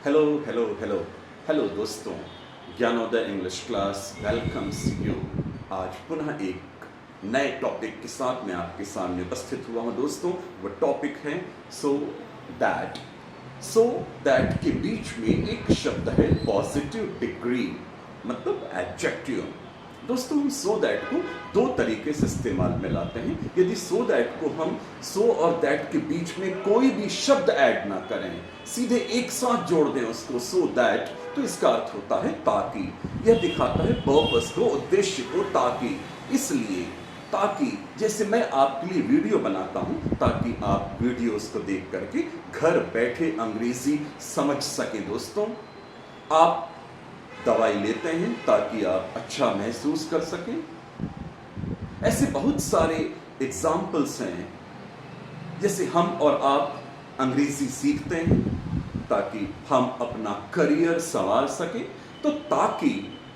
Hello hello hello hello दोस्तों, Gyanodaya English class welcomes you. आज पुनः एक नए टॉपिक के साथ मैं आपके सामने उपस्थित हुआ हूं दोस्तों। वो टॉपिक है सो दैट। सो दैट के बीच में एक शब्द है पॉजिटिव डिग्री, मतलब एडजेक्टिव। दोस्तों, हम सो दैट को दो तरीके से इस्तेमाल में लाते हैं। यदि सो दैट को हम सो और दैट के बीच में कोई भी शब्द ऐड ना करें, सीधे एक साथ जोड़ दें उसको सो दैट, तो इसका अर्थ होता है ताकि। यह दिखाता है पर्पस को, उद्देश्य को, ताकि। इसलिए ताकि, जैसे मैं आपके लिए वीडियो बनाता हूं ताकि आप वीडियोस को देख करके घर बैठे अंग्रेजी समझ सकें। दोस्तों, आप दवाई लेते हैं ताकि आप अच्छा महसूस कर सकें। ऐसे बहुत सारे एग्जाम्पल्स हैं। जैसे हम और आप अंग्रेजी सीखते हैं ताकि हम अपना करियर संवार सकें। तो ताकि,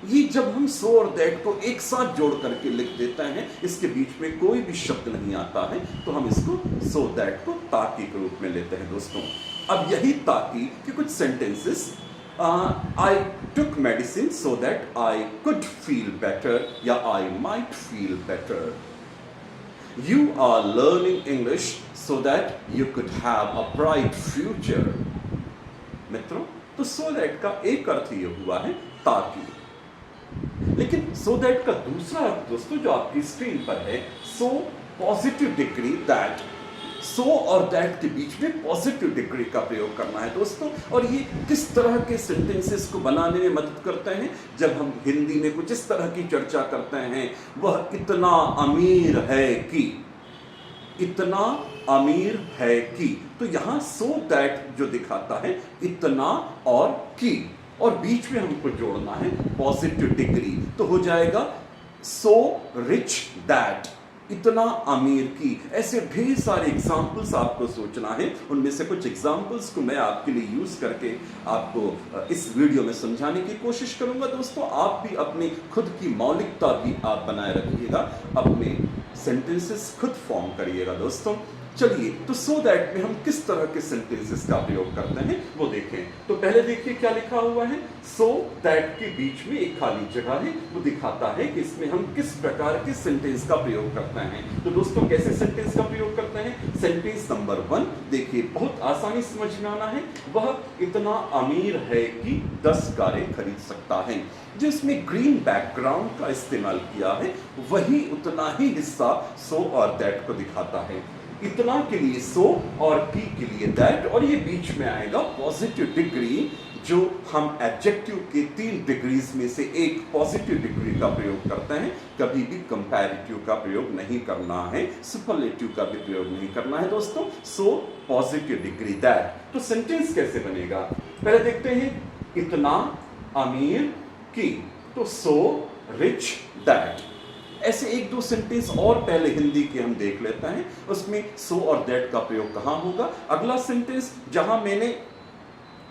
ये जब हम सो और दैट को एक साथ जोड़ करके लिख देते हैं, इसके बीच में कोई भी शब्द नहीं आता है, तो हम इसको सो दैट को ताकि के रूप में लेते हैं। दोस्तों, अब यही ताकि के कुछ sentences, I took medicine so that I could feel better, या I might feel better. You are learning English so that you could have a bright future. मित्रों, तो so that का एक अर्थ ये हुआ है ताकि। लेकिन so that का दूसरा अर्थ दोस्तों जो आपकी स्क्रीन पर है, so पॉजिटिव डिग्री दैट। सो और दैट के बीच में पॉजिटिव डिग्री का प्रयोग करना है दोस्तों। और ये किस तरह के सेंटेंसेस को बनाने में मदद करते हैं? जब हम हिंदी में कुछ इस तरह की चर्चा करते हैं, वह इतना अमीर है कि, इतना अमीर है कि, तो यहां सो दैट जो दिखाता है इतना और की, और बीच में हमको जोड़ना है पॉजिटिव डिग्री, तो हो जाएगा सो रिच दैट, इतना अमीर की। ऐसे ढेर सारे एग्जाम्पल्स आपको सोचना है। उनमें से कुछ एग्जाम्पल्स को मैं आपके लिए यूज करके आपको इस वीडियो में समझाने की कोशिश करूंगा। दोस्तों, आप भी अपनी खुद की मौलिकता भी आप बनाए रखिएगा, अपने सेंटेंसेस खुद फॉर्म करिएगा। दोस्तों, चलिए, तो सो दैट में हम किस तरह के सेंटेंसेस का प्रयोग करते हैं वो देखें। तो पहले देखिए क्या लिखा हुआ है। सो दैट के बीच में एक खाली जगह है, वो दिखाता है कि इसमें हम किस प्रकार के सेंटेंस का प्रयोग करते हैं। तो दोस्तों, कैसे सेंटेंस का प्रयोग करते हैं? सेंटेंस नंबर 1 देखिए, बहुत आसानी समझ में आना है। वह इतना अमीर है कि 10 कारें खरीद सकता है। जो इसमें ग्रीन बैकग्राउंड का इस्तेमाल किया है, वही उतना ही हिस्सा सो और दैट को दिखाता है। इतना के लिए सो और की के लिए दैट, और ये बीच में आएगा पॉजिटिव डिग्री, जो हम एडजेक्टिव के 3 डिग्रीज में से एक पॉजिटिव डिग्री का प्रयोग करते हैं। कभी भी कंपैरेटिव का प्रयोग नहीं करना है, सुपरलेटिव का भी प्रयोग नहीं करना है। दोस्तों, सो पॉजिटिव डिग्री दैट। तो सेंटेंस कैसे बनेगा पहले देखते हैं। इतना अमीर की, तो सो रिच दैट। ऐसे एक दो सेंटेंस और पहले हिंदी के हम देख लेते हैं, उसमें सो और दैट का प्रयोग कहां होगा। अगला सेंटेंस जहां मैंने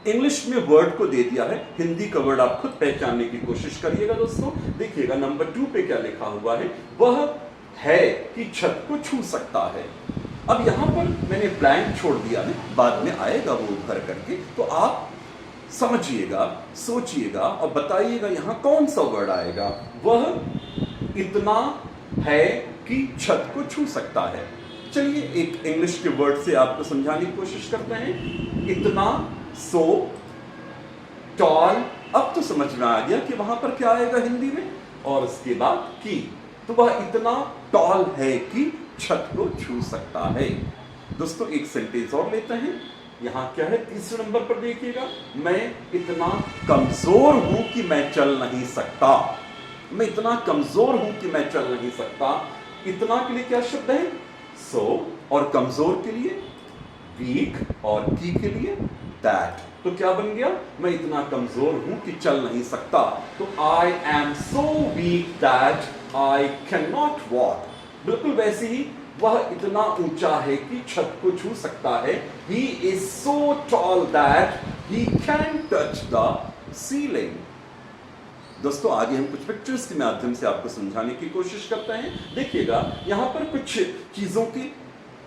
इंग्लिश में वर्ड को दे दिया है, हिंदी का वर्ड आप खुद पहचानने की कोशिश करिएगा। दोस्तों, देखिएगा नंबर 2 पे क्या लिखा हुआ है। वह है कि छत को छू सकता है। अब यहां पर मैंने ब्लैंक छोड़ दिया है, बाद में आएगा वो उभर करके, तो आप समझिएगा, सोचिएगा और बताइएगा यहां कौन सा वर्ड आएगा। वह इतना है कि छत को छू सकता है। चलिए, एक इंग्लिश के वर्ड से आपको समझाने की कोशिश करते हैं। इतना, सो, टॉल। अब तो समझ में आ गया कि वहां पर क्या आएगा हिंदी में, और उसके बाद की। तो वह इतना टॉल है कि छत को छू सकता है। दोस्तों, एक सेंटेंस और लेते हैं। यहां क्या है, तीसरे नंबर पर देखिएगा। मैं इतना कमजोर हूं कि मैं चल नहीं सकता। मैं इतना कमजोर हूं कि मैं चल नहीं सकता। इतना के लिए क्या शब्द है? सो, और कमजोर के लिए वीक, और की के लिए दैट। तो क्या बन गया? मैं इतना कमजोर हूं कि चल नहीं सकता। तो आई am so weak that I can not walk. बिल्कुल वैसे ही, वह इतना ऊंचा है कि छत को छू सकता है। He is so tall that he can touch the ceiling. दोस्तों, आगे हम कुछ पिक्चर्स के माध्यम से आपको समझाने की कोशिश करते हैं। देखिएगा, यहां पर कुछ चीजों की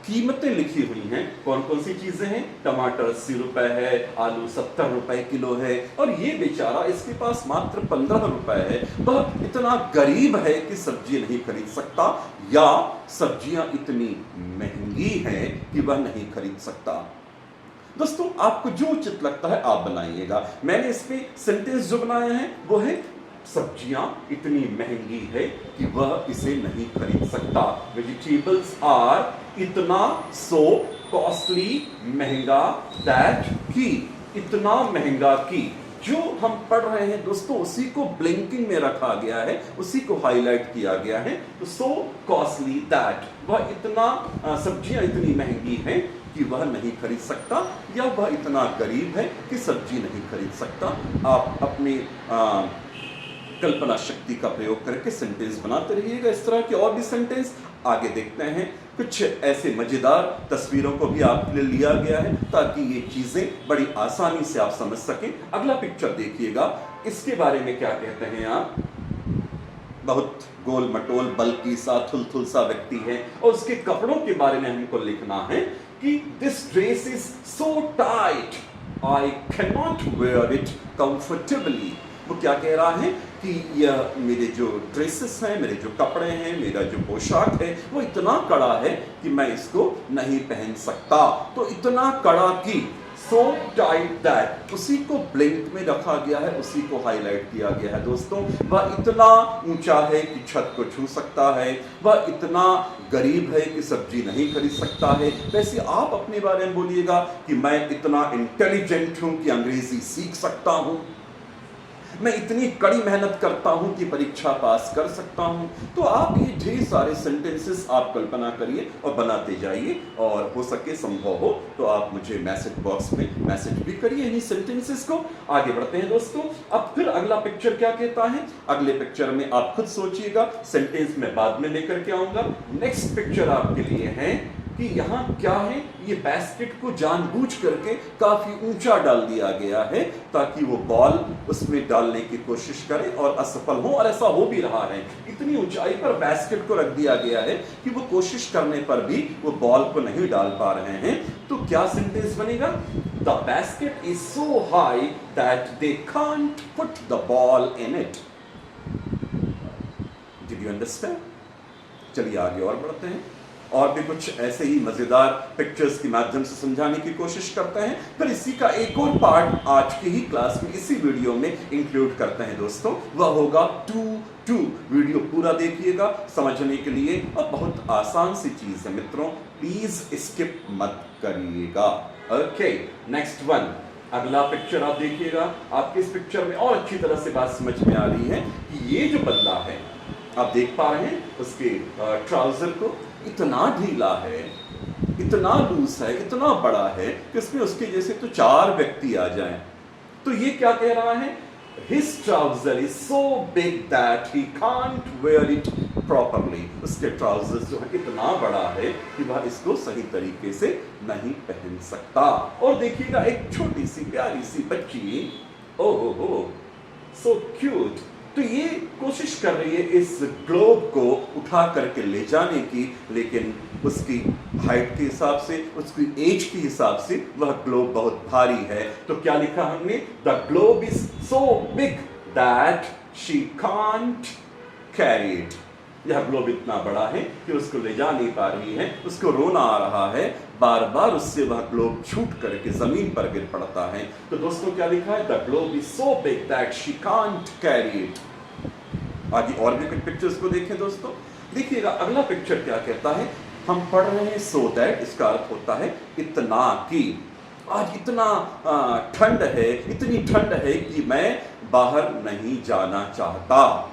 कीमतें लिखी हुई हैं। कौन कौन सी चीजें हैं? टमाटर 80 रुपए है, आलू 70 रुपए किलो है, और ये बेचारा इसके पास मात्र 15 रुपए है। वह इतना गरीब है कि सब्जी नहीं खरीद सकता, या सब्जियां इतनी महंगी हैं कि वह नहीं खरीद सकता। दोस्तों, आपको जो उचित लगता है आप बनाइएगा। मैंने इस पे सेंटेंस जो बनाया है वो है सब्जियां इतनी महंगी है कि वह इसे नहीं खरीद सकता। वेजिटेबल्स आर इतना सो कॉस्टली, महंगा, दैट की, इतना महंगा की। जो हम पढ़ रहे हैं दोस्तों उसी को ब्लिंकिंग में रखा गया है, उसी को हाईलाइट किया गया है। तो सो कॉस्टली दैट, वह इतना सब्जियां इतनी महंगी हैं कि वह नहीं खरीद सकता, या वह इतना गरीब है कि सब्जी नहीं खरीद सकता। आप अपनी कल्पना शक्ति का प्रयोग करके सेंटेंस बनाते रहिएगा। इस तरह के और भी सेंटेंस आगे देखते हैं। कुछ ऐसे मजेदार तस्वीरों को भी आपके लिए लिया गया है ताकि ये चीजें बड़ी आसानी से आप समझ सकें। अगला पिक्चर देखिएगा, इसके बारे में क्या कहते हैं आप? बहुत गोल मटोल बल्कि सा थुलथुल सा व्यक्ति है, और उसके कपड़ों के बारे में हमको लिखना है कि this dress is so tight I can not wear it comfortably. वो क्या कह रहा है कि यह मेरे जो ड्रेसेस हैं, मेरे जो कपड़े हैं, मेरा जो पोशाक है वो इतना कड़ा है कि मैं इसको नहीं पहन सकता। तो इतना कड़ा कि सो टाइट दैट, उसी को ब्लिंक में रखा गया है, उसी को हाईलाइट किया गया है। दोस्तों, वह इतना ऊंचा है कि छत को छू सकता है, वह इतना गरीब है कि सब्जी नहीं खरीद सकता है। वैसे आप अपने बारे में बोलिएगा कि मैं इतना इंटेलिजेंट हूं कि अंग्रेजी सीख सकता हूं, मैं इतनी कड़ी मेहनत करता हूं कि परीक्षा पास कर सकता हूं। तो आप ये ढेर सारे सेंटेंसेस आप कल्पना करिए और बनाते जाइए, और हो सके संभव हो तो आप मुझे मैसेज बॉक्स में मैसेज भी करिए इन्हीं सेंटेंसेस को। आगे बढ़ते हैं दोस्तों। अब फिर अगला पिक्चर क्या कहता है? अगले पिक्चर में आप खुद सोचिएगा, सेंटेंस में बाद में लेकर के आऊंगा। नेक्स्ट पिक्चर आपके लिए है कि यहाँ क्या है, ये बास्केट को जानबूझ करके काफी ऊंचा डाल दिया गया है ताकि वो बॉल उसमें डालने की कोशिश करे और असफल हो, और ऐसा हो भी रहा है। इतनी ऊंचाई पर बास्केट को रख दिया गया है कि वो कोशिश करने पर भी वो बॉल को नहीं डाल पा रहे हैं। तो क्या सेंटेंस बनेगा? The basket is so high that they can't put the ball in it. Did you understand? चलिए आगे और बढ़ते हैं, और भी कुछ ऐसे ही मजेदार पिक्चर्स के माध्यम से समझाने की कोशिश करते हैं। फिर इसी का एक और पार्ट आज की ही क्लास में इसी वीडियो में इंक्लूड करते हैं दोस्तों, वह होगा 2-2। वीडियो पूरा देखिएगा समझने के लिए, और बहुत आसान सी चीज है मित्रों, प्लीज स्किप मत करिएगा। ओके, नेक्स्ट वन, अगला पिक्चर आप देखिएगा। आपके इस पिक्चर में और अच्छी तरह से बात समझ में आ रही है कि ये जो बंदा है, आप देख पा रहे हैं उसके ट्राउजर को, इतना ढीला है, इतना लूज है, इतना बड़ा है कि उसमें उसके जैसे तो 4 व्यक्ति आ जाएं। तो ये क्या कह रहा है? His trouser is so big that he can't wear it properly. उसके ट्राउजर्स जो है इतना बड़ा है कि वह इसको सही तरीके से नहीं पहन सकता। और देखिएगा एक छोटी सी प्यारी सी बच्ची, ओहो हो, so cute, तो ये कोशिश कर रही है इस ग्लोब को उठा करके ले जाने की, लेकिन उसकी हाइट के हिसाब से, उसकी एज के हिसाब से वह ग्लोब बहुत भारी है। तो क्या लिखा हमने? The globe is so big that she can't carry it. यह ग्लोब इतना बड़ा है कि उसको ले जा नहीं पा रही है, उसको रोना आ रहा है, बार बार उससे वह ग्लोब छूट करके जमीन पर गिर पड़ता है। तो दोस्तों क्या लिखा है? The globe is so big that she can't carry it. आगे और भी कुछ पिक्चर्स को देखें दोस्तों। देखिएगा अगला पिक्चर क्या कहता है। हम पढ़ रहे हैं सो दैट, इसका अर्थ होता है इतना कि। आज इतना ठंड है, इतनी ठंड है कि मैं बाहर नहीं जाना चाहता।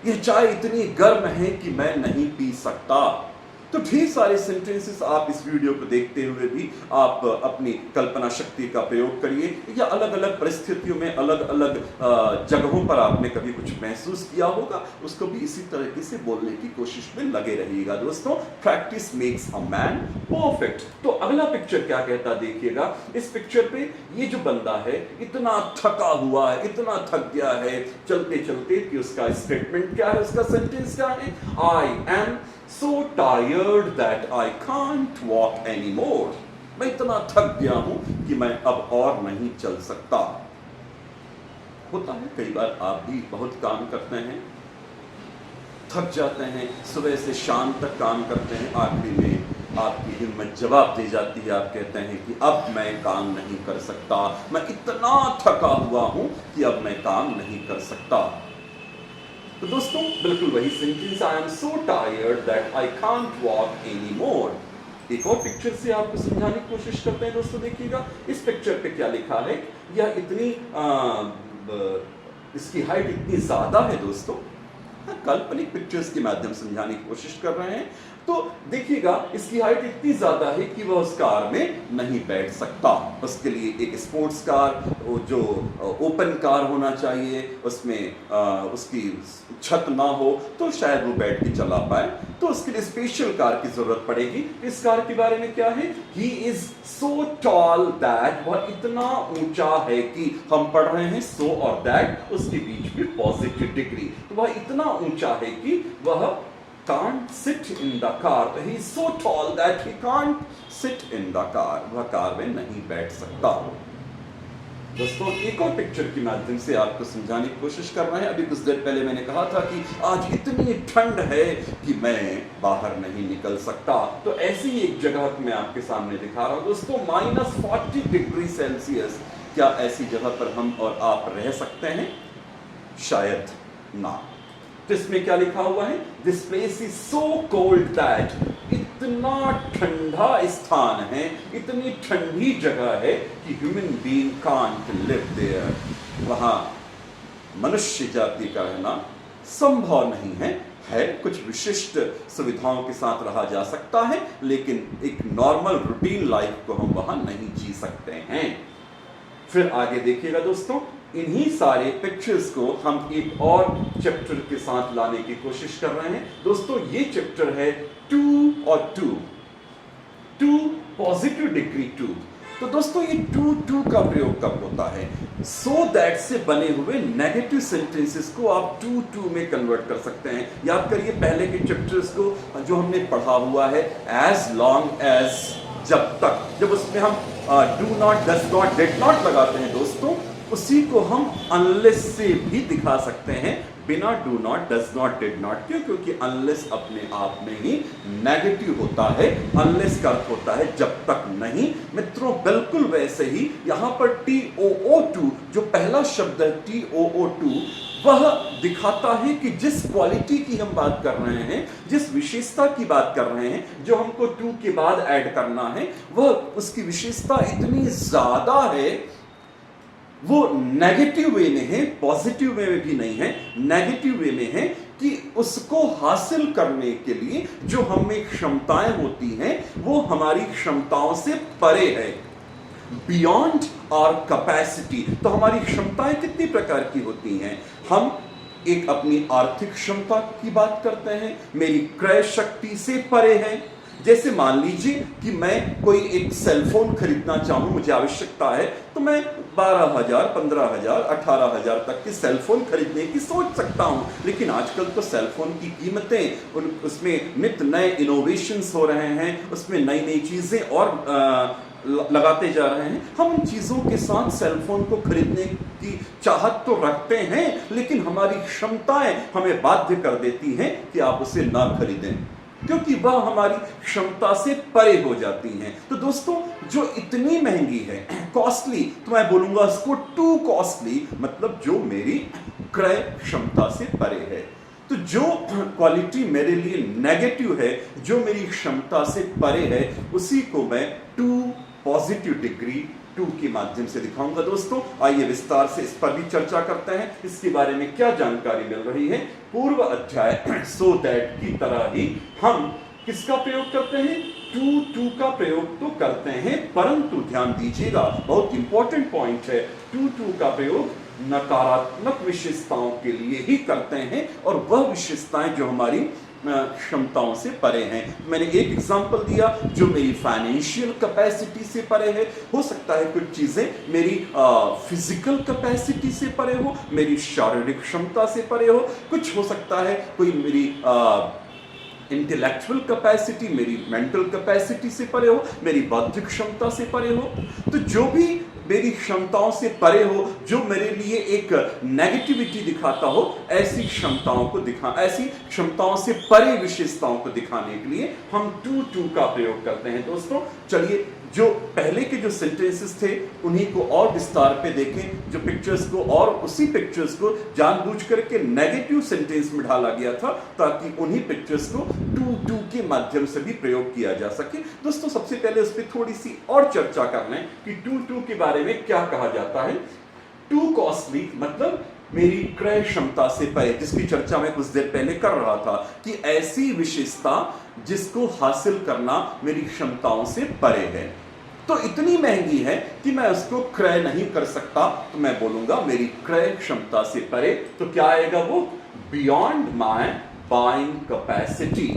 यह चाय इतनी गर्म है कि मैं नहीं पी सकता। तो ढेर सारे सेंटेंसेस आप इस वीडियो को देखते हुए भी आप अपनी कल्पना शक्ति का प्रयोग करिए, या अलग अलग परिस्थितियों में अलग अलग जगहों पर आपने कभी कुछ महसूस किया होगा, उसको भी इसी तरीके से बोलने की कोशिश में लगे रहिएगा दोस्तों। Practice makes a man perfect. तो अगला पिक्चर क्या कहता देखिएगा। इस पिक्चर पे ये जो बंदा है इतना थका हुआ है, इतना थक गया है चलते चलते कि उसका स्टेटमेंट क्या है, उसका सेंटेंस क्या है? I M so tired that I can't walk anymore. मैं इतना थक गया हूं कि मैं अब और नहीं चल सकता। होता है कई बार आप भी बहुत काम करते हैं, थक जाते हैं, सुबह से शाम तक काम करते हैं, आखिरी में आपकी हिम्मत जवाब दे जाती है, आप कहते हैं कि अब मैं काम नहीं कर सकता, मैं इतना थका हुआ हूं कि अब मैं काम नहीं कर सकता। तो दोस्तों बिल्कुल वही sentence, I am so tired that I can't walk any मोर। एक और पिक्चर से आपको समझाने की कोशिश करते हैं दोस्तों। देखिएगा इस पिक्चर पे क्या लिखा है। यह इतनी इसकी हाइट इतनी ज्यादा है दोस्तों, काल्पनिक पिक्चर्स के माध्यम से समझाने की कोशिश कर रहे हैं। तो देखिएगा इसकी हाइट इतनी ज्यादा है कि वह उस कार में नहीं बैठ सकता। उसके लिए एक स्पोर्ट्स कार, जो ओपन कार होना चाहिए, उसमें उसकी छत ना हो तो शायद वो बैठ के चला पाए, तो उसके लिए स्पेशल कार की जरूरत पड़ेगी। इस कार के बारे में क्या है, he is so tall that, वह इतना ऊंचा है कि हम पढ़ रहे हैं सो और दैट, उसके बीच में पॉजिटिव डिग्री, तो वह इतना ऊंचा है कि वह can't sit in the car. He is so tall that he can't sit in the car. वह कार में नहीं बैठ सकता। दोस्तों एक और पिक्चर के माध्यम से आपको समझाने की कोशिश कर रहे हैं। अभी कुछ देर पहले मैंने कहा था कि आज इतनी ठंड है कि मैं बाहर नहीं निकल सकता, तो ऐसी एक जगह मैं आपके सामने दिखा रहा हूं दोस्तों, -40 डिग्री सेल्सियस। क्या ऐसी जगह पर हम और आप रह सकते हैं? शायद ना। तो इसमें क्या लिखा हुआ है, this place is so cold that, इतना ठंडा स्थान है, इतनी ठंडी जगह है कि human being can't live there, वहां मनुष्य जाति का रहना संभव नहीं है कुछ विशिष्ट सुविधाओं के साथ रहा जा सकता है, लेकिन एक नॉर्मल रूटीन लाइफ को हम वहां नहीं जी सकते हैं। फिर आगे देखिएगा दोस्तों, इन्हीं सारे पिक्चर्स को हम एक और चैप्टर के साथ लाने की कोशिश कर रहे हैं दोस्तों। ये चैप्टर है 2 और 2 पॉजिटिव डिग्री 2। तो दोस्तों ये 2 का प्रयोग कब होता है, सो दैट से बने हुए नेगेटिव सेंटेंसेस को आप 2 में कन्वर्ट कर सकते हैं। याद करिए पहले के चैप्टर्स को जो हमने पढ़ा हुआ है, एज लॉन्ग एज, जब तक, जब उसमें हम do not, does not, did not लगाते हैं दोस्तों, उसी को हम अनलेस से भी दिखा सकते हैं, बिना do not, does not, did not. क्यों? क्योंकि अनलेस अपने आप में ही नेगेटिव होता है, अनलेस का अर्थ होता है जब तक नहीं। मित्रों बिल्कुल वैसे ही यहां पर TOO2 जो पहला शब्द है TOO2, वह दिखाता है कि जिस क्वालिटी की हम बात कर रहे हैं, जिस विशेषता की बात कर रहे हैं, जो हमको 2 के बाद ऐड करना है, वह उसकी विशेषता इतनी ज्यादा है, वो नेगेटिव वे में है, पॉजिटिव वे में भी नहीं है, नेगेटिव वे में है कि उसको हासिल करने के लिए जो हमें क्षमताएं होती हैं वो हमारी क्षमताओं से परे है, बियॉन्ड आवर कैपेसिटी। तो हमारी क्षमताएं कितनी प्रकार की होती हैं? हम एक अपनी आर्थिक क्षमता की बात करते हैं, मेरी क्रय शक्ति से परे है। जैसे मान लीजिए कि मैं कोई एक सेलफोन खरीदना चाहूं, मुझे आवश्यकता है, तो मैं 12,000, 15,000, 18,000 तक के सेलफोन खरीदने की सोच सकता हूं। लेकिन आजकल तो सेलफोन की कीमतें, उसमें नित्य नए इनोवेशंस हो रहे हैं, उसमें नई नई चीजें और लगाते जा रहे हैं। हम उन चीजों के साथ सेलफोन को खरीदने की चाहत तो रखते हैं, लेकिन हमारी क्षमताएं हमें बाध्य कर देती हैं कि आप उसे ना खरीदें, क्योंकि वह हमारी क्षमता से परे हो जाती हैं। तो दोस्तों जो इतनी महंगी है, कॉस्टली, तो मैं बोलूंगा इसको टू कॉस्टली, मतलब जो मेरी क्रय क्षमता से परे है। तो जो क्वालिटी मेरे लिए नेगेटिव है, जो मेरी क्षमता से परे है, उसी को मैं 2 पॉजिटिव डिग्री 2 के माध्यम से दिखाऊंगा। दोस्तों आइए विस्तार से इस पर भी चर्चा करते हैं, इसके बारे में क्या जानकारी मिल रही है। पूर्व अध्याय सो दैट की तरह ही हम किसका प्रयोग करते हैं, 2 का प्रयोग तो करते हैं, परंतु ध्यान दीजिएगा बहुत इंपॉर्टेंट पॉइंट है, 2 का प्रयोग नकारात्मक विशेषताओं के लिए ही करते हैं, और वह विशेषताएं जो हमारी क्षमताओं से परे हैं। मैंने एक एग्जांपल दिया जो मेरी फाइनेंशियल कैपेसिटी से परे है। हो सकता है कुछ चीजें मेरी फिजिकल कैपेसिटी से परे हो, मेरी शारीरिक क्षमता से परे हो, कुछ हो सकता है कोई मेरी इंटेलेक्चुअल कैपेसिटी मेरी मेंटल कैपेसिटी से परे हो, मेरी बौद्धिक क्षमता से परे हो। तो जो भी मेरी क्षमताओं से परे हो, जो मेरे लिए एक नेगेटिविटी दिखाता हो, ऐसी क्षमताओं से परे विशेषताओं को दिखाने के लिए हम टू का प्रयोग करते हैं। दोस्तों चलिए जो पहले के जो सेंटेंसेस थे उन्हीं को और विस्तार पे देखें, जो पिक्चर्स को और उसी पिक्चर्स को जानबूझ करके नेगेटिव सेंटेंस में ढाला गया था ताकि उन्हीं पिक्चर्स को टू के माध्यम से भी प्रयोग किया जा सके। दोस्तों सबसे पहले उस पर थोड़ी सी और चर्चा कर लें कि टू के बारे में क्या कहा जाता है। टू कॉस्टली मतलब मेरी क्रय क्षमता से परे, जिसकी चर्चा मैं कुछ देर पहले कर रहा था कि ऐसी विशेषता जिसको हासिल करना मेरी क्षमताओं से परे है, तो इतनी महंगी है कि मैं उसको क्रय नहीं कर सकता, तो मैं बोलूंगा मेरी क्रय क्षमता से परे। तो क्या आएगा वो? Beyond my buying capacity.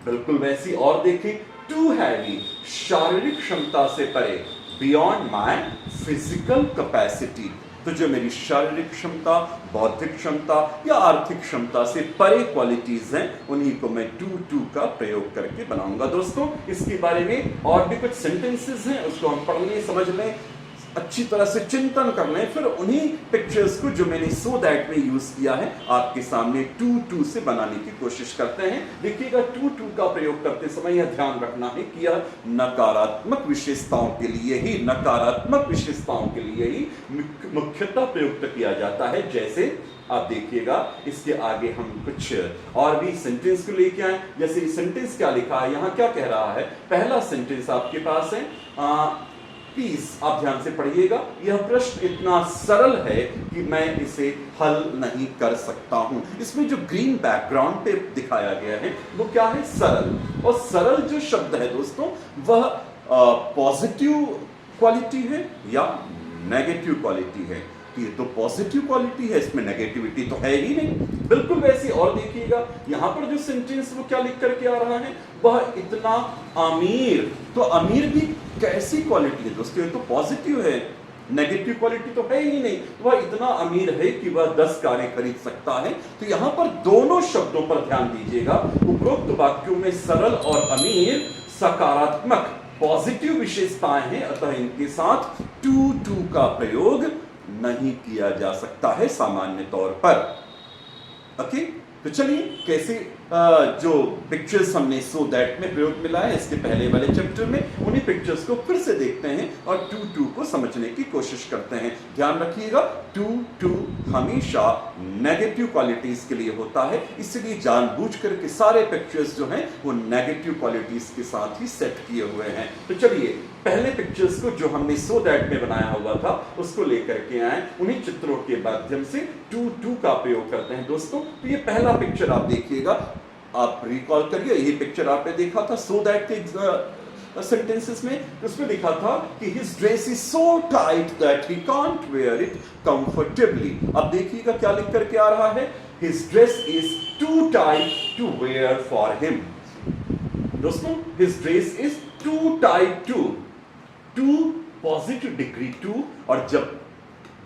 बिल्कुल वैसी और देखें, टू हैवी शारीरिक क्षमता से परे, बियॉन्ड माय फिजिकल कैपेसिटी। तो जो मेरी शारीरिक क्षमता, बौद्धिक क्षमता या आर्थिक क्षमता से परे क्वालिटीज हैं, उन्हीं को मैं टू का प्रयोग करके बनाऊंगा। दोस्तों इसके बारे में और भी कुछ सेंटेंसेस हैं, उसको हम पढ़ लें, समझ लें, अच्छी तरह से चिंतन कर लें, फिर उन्हीं पिक्चर्स को जो मैंने सो दैट में यूज किया है आपके सामने टू से बनाने की कोशिश करते हैं। देखिएगा टू का प्रयोग करते समय यह ध्यान रखना है कि यह नकारात्मक विशेषताओं के लिए ही मुख्यतः प्रयुक्त किया जाता है। जैसे आप देखिएगा इसके आगे हम कुछ और भी सेंटेंस को लेके आए। जैसे ये सेंटेंस क्या लिखा है, यहाँ क्या कह रहा है। पहला सेंटेंस आपके पास है, प्लीज आप ध्यान से पढ़िएगा। यह प्रश्न इतना सरल है कि मैं इसे हल नहीं कर सकता हूं। इसमें जो ग्रीन बैकग्राउंड पे दिखाया गया है वो क्या है? सरल। और सरल जो शब्द है दोस्तों वह पॉजिटिव क्वालिटी है या नेगेटिव क्वालिटी है? ये तो पॉजिटिव क्वालिटी है, इसमें नेगेटिविटी तो है ही नहीं। बिल्कुल वैसे और देखिएगा यहां पर जो सेंटेंस वो क्या लिख करके आ रहा है, वह इतना अमीर। तो अमीर भी कैसी क्वालिटी है दोस्तों? ये तो पॉजिटिव है, नेगेटिव क्वालिटी तो है ही नहीं। वह इतना अमीर है कि वह 10 कारें खरीद सकता है। तो यहां पर दोनों शब्दों पर ध्यान दीजिएगा। उपरोक्त वाक्यों में सरल और अमीर सकारात्मक पॉजिटिव विशेषताएं हैं, अतः इनके साथ टू का प्रयोग नहीं किया जा सकता है सामान्य तौर पर। ओके, तो चलिए कैसे जो पिक्चर्स हमने सो दैट में प्रयोग मिला है इसके पहले वाले चैप्टर में, उन्हीं पिक्चर्स को फिर से देखते हैं और टू को समझने की कोशिश करते हैं। ध्यान रखिएगा टू हमेशा नेगेटिव क्वालिटीज के लिए होता है, इसलिए जानबूझ करके सारे पिक्चर्स जो हैं वो नेगेटिव क्वालिटीज के साथ ही सेट किए हुए हैं। तो चलिए पहले पिक्चर्स को जो हमने सो दैट में बनाया हुआ था उसको लेकर के आए, उन्हीं चित्रों के माध्यम से टू का प्रयोग करते हैं। दोस्तों तो ये पहला पिक्चर आप देखिएगा, आप रिकॉल करिए, यही पिक्चर आपने देखा था सो दैट के सेंटेंसेस में। उसमें लिखा था कि his dress is so tight that he can't wear it comfortably. अब देखिएगा क्या लिख करके आ रहा है, his dress is too tight to wear for him. दोस्तों his dress is too tight to positive degree too, और जब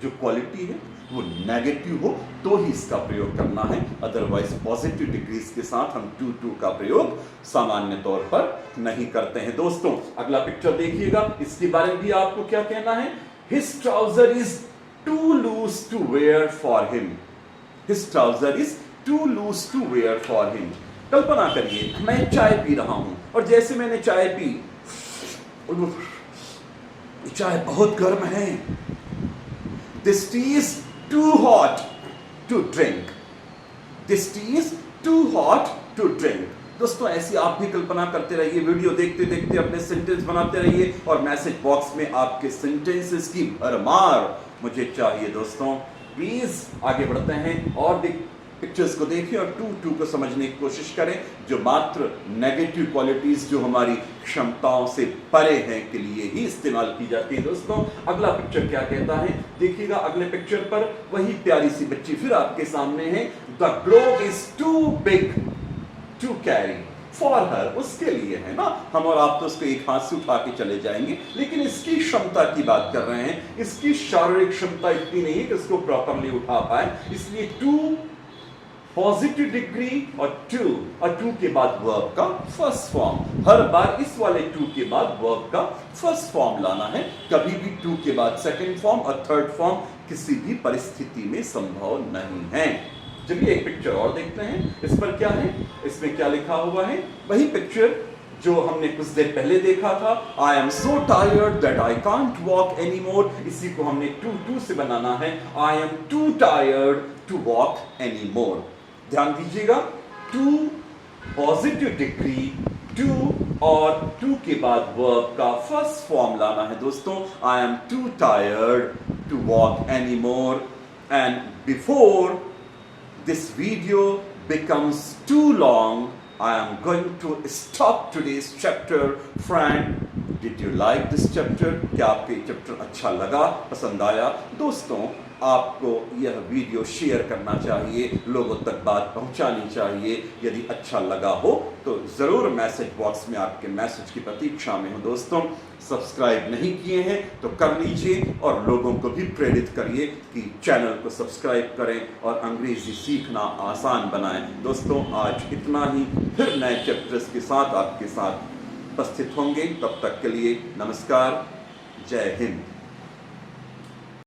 जो क्वालिटी है वो नेगेटिव हो तो ही इसका प्रयोग करना है, अदरवाइज पॉजिटिव डिग्रीज के साथ हम टू का प्रयोग सामान्य तौर पर नहीं करते हैं। दोस्तों अगला पिक्चर देखिएगा, इसके बारे में भी आपको क्या कहना है। His trouser is too loose to wear for him. His trouser is too loose to wear for him. कल्पना करिए मैं चाय पी रहा हूं और जैसे मैंने चाय पी, चाय बहुत गर्म है, this T is too hot to drink. This tea is too hot to drink. दोस्तों ऐसी आप भी कल्पना करते रहिए, वीडियो देखते देखते अपने सेंटेंस बनाते रहिए और मैसेज बॉक्स में आपके सेंटेंसेस की भरमार मुझे चाहिए। दोस्तों प्लीज आगे बढ़ते हैं और पिक्चर्स को देखिए और टू को समझने की कोशिश करें, जो मात्र नेगेटिव क्वालिटीज जो हमारी क्षमताओं से परे हैं के लिए ही इस्तेमाल की जाती है। दोस्तों अगला पिक्चर क्या कहता है, देखिएगा अगले पिक्चर पर वही प्यारी सी बच्ची फिर आपके सामने है। The globe is too big to carry for her. उसके लिए है ना, हम और आप तो उसको एक हाथ से उठा के चले जाएंगे, लेकिन इसकी क्षमता की बात कर रहे हैं। इसकी शारीरिक क्षमता इतनी नहीं है कि इसको प्रॉपरली उठा पाए, इसलिए टू पॉजिटिव डिग्री और टू के बाद वर्ब का फर्स्ट फॉर्म। हर बार इस वाले टू के बाद वर्ब का फर्स्ट फॉर्म लाना है, कभी भी टू के बाद सेकंड फॉर्म और थर्ड फॉर्म किसी भी परिस्थिति में संभव नहीं है। चलिए एक पिक्चर और देखते हैं, इस पर क्या है, इसमें क्या लिखा हुआ है, वही पिक्चर जो हमने कुछ देर पहले देखा था। I am so tired that I can't walk any more, इसी को हमने टू से बनाना है। I am too tired to walk any more. ध्यान दीजिएगा, टू पॉजिटिव डिग्री, टू और टू के बाद वर्ब का फर्स्ट फॉर्म लाना है दोस्तों। I am too tired to walk any more. And before this video becomes too long, I am going to stop today's chapter. Friend, did you like this chapter? क्या आपको ये chapter अच्छा लगा, पसंद आया? दोस्तों, आपको यह वीडियो शेयर करना चाहिए, लोगों तक बात पहुंचानी चाहिए। यदि अच्छा लगा हो तो ज़रूर मैसेज बॉक्स में आपके मैसेज की प्रतीक्षा में हूं। दोस्तों, सब्सक्राइब नहीं किए हैं तो कर लीजिए और लोगों को भी प्रेरित करिए कि चैनल को सब्सक्राइब करें और अंग्रेजी सीखना आसान बनाएं। दोस्तों, आज इतना ही, फिर नए चैप्टर्स के साथ आपके साथ उपस्थित होंगे। तब तक के लिए नमस्कार, जय हिंद।